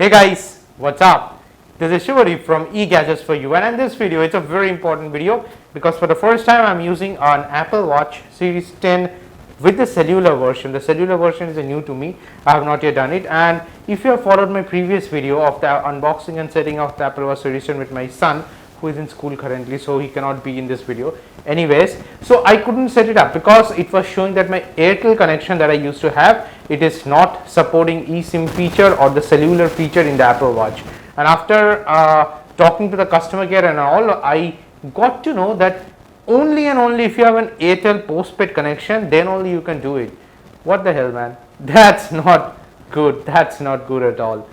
Hey guys, what's up? This is Shivari from eGadgets for you, and in this video it's a very important video because for the first time I'm using an Apple Watch Series 10 with the cellular version. The cellular version is new to me. I have not yet done it, and if you have followed my previous video of the unboxing and setting of the Apple Watch Series 10 with my son, who is in school currently, so he cannot be in this video anyways, so I couldn't set it up because it was showing that my Airtel connection that I used to have, it is not supporting eSIM feature or the cellular feature in the Apple Watch. And after talking to the customer care and all, I got to know that only and only if you have an Airtel postpaid connection, then only you can do it. What the hell, man? That's not good. That's not good at all.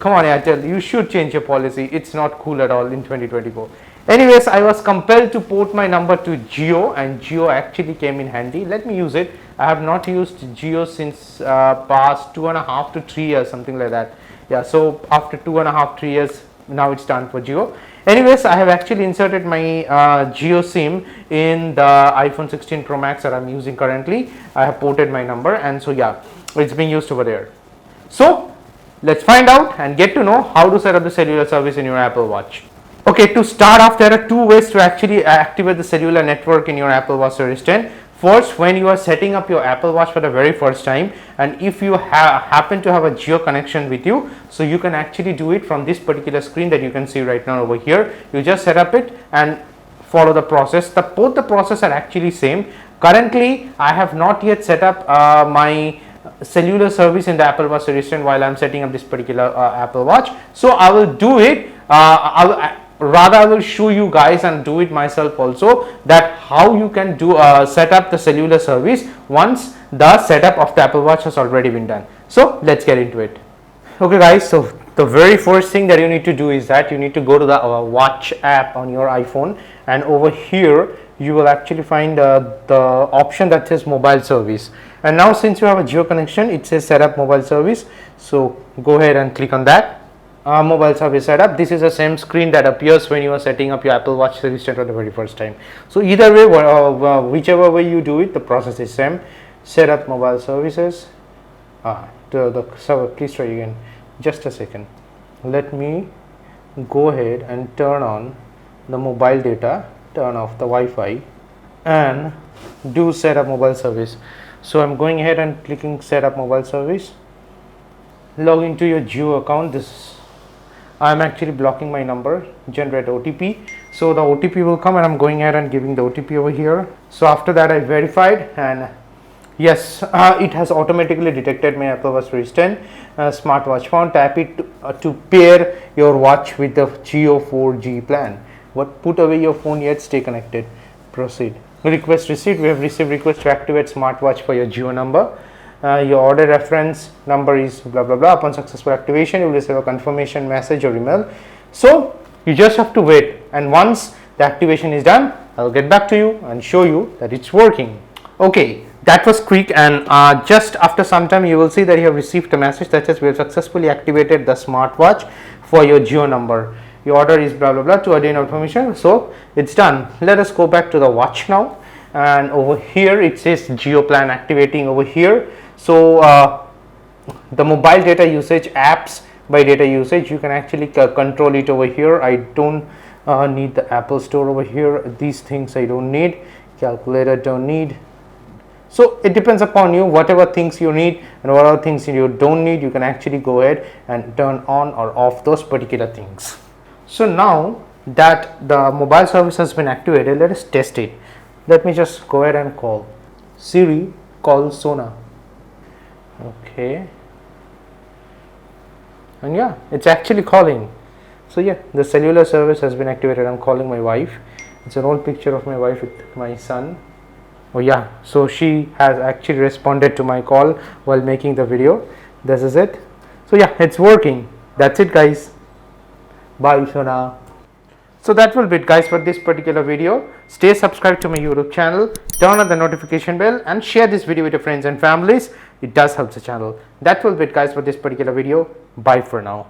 Come on, Airtel, you should change your policy. It's not cool at all in 2024. Anyways, I was compelled to port my number to Jio, and Jio actually came in handy. Let me use it. I have not used Jio since past 2.5 to 3 years, something like that. Yeah, so after 2.5 3 years, now it's time for Jio. Anyways, I have actually inserted my Jio SIM in the iPhone 16 Pro Max that I'm using currently. I have ported my number, and so yeah, it's being used over there. So let's find out and get to know how to set up the cellular service in your Apple Watch. Okay, to start off, there are two ways to actually activate the cellular network in your Apple Watch Series 10. First, when you are setting up your Apple Watch for the very first time, and if you happen to have a Jio connection with you, so you can actually do it from this particular screen that you can see right now over here. You just set up it and follow the process. Both the process are actually same. Currently, I have not yet set up my cellular service in the Apple Watch Series 10 while I'm setting up this particular Apple Watch. So I will do it. I will show you guys and do it myself also, that how you can do set up the cellular service once the setup of the Apple Watch has already been done. So let's get into it. Okay guys, so the very first thing that you need to do is that you need to go to the watch app on your iPhone, and over here you will actually find the option that says mobile service. And now since you have a Jio connection, it says set up mobile service, so go ahead and click on that. Mobile service setup. This is the same screen that appears when you are setting up your Apple Watch Series 10 for the very first time. So either way, whichever way you do it, the process is same. Set up mobile services. Please try again. Just a second. Let me go ahead and turn on the mobile data, turn off the Wi-Fi, and do set up mobile service. So I'm going ahead and clicking set up mobile service. Log into your Jio account. I'm actually blocking my number, generate OTP. So the OTP will come, and I'm going ahead and giving the OTP over here. So after that, I verified, and yes, it has automatically detected my Apple Watch Series 10 smartwatch found. Tap it to pair your watch with the Jio 4G plan. Put away your phone yet stay connected. Proceed. Request received. We have received request to activate smartwatch for your Jio number. Your order reference number is blah blah blah. Upon successful activation, you will receive a confirmation message or email. So you just have to wait, and once the activation is done, I'll get back to you and show you that it's working. Okay, that was quick, and just after some time you will see that you have received a message that says we have successfully activated the smartwatch for your Jio number. Your order is blah blah blah to obtain information. So it's done. Let us go back to the watch now, and over here it says Jio plan activating over here. So the mobile data usage, apps by data usage, you can actually control it over here. I don't need the Apple Store over here. These things I don't need. Calculator don't need. So it depends upon you. Whatever things you need and whatever things you don't need, you can actually go ahead and turn on or off those particular things. So now that the mobile service has been activated, let us test it. Let me just go ahead and call Siri, call Sona. Okay, and yeah, it's actually calling. So yeah, the cellular service has been activated. I'm calling my wife. It's an old picture of my wife with my son. Oh yeah, so she has actually responded to my call while making the video. This is it. So yeah, it's working. That's it guys. Bye Sona. So that will be it guys for this particular video. Stay subscribed to my YouTube channel, turn on the notification bell, and share this video with your friends and families. It does help the channel. That will be it guys for this particular video. Bye for now.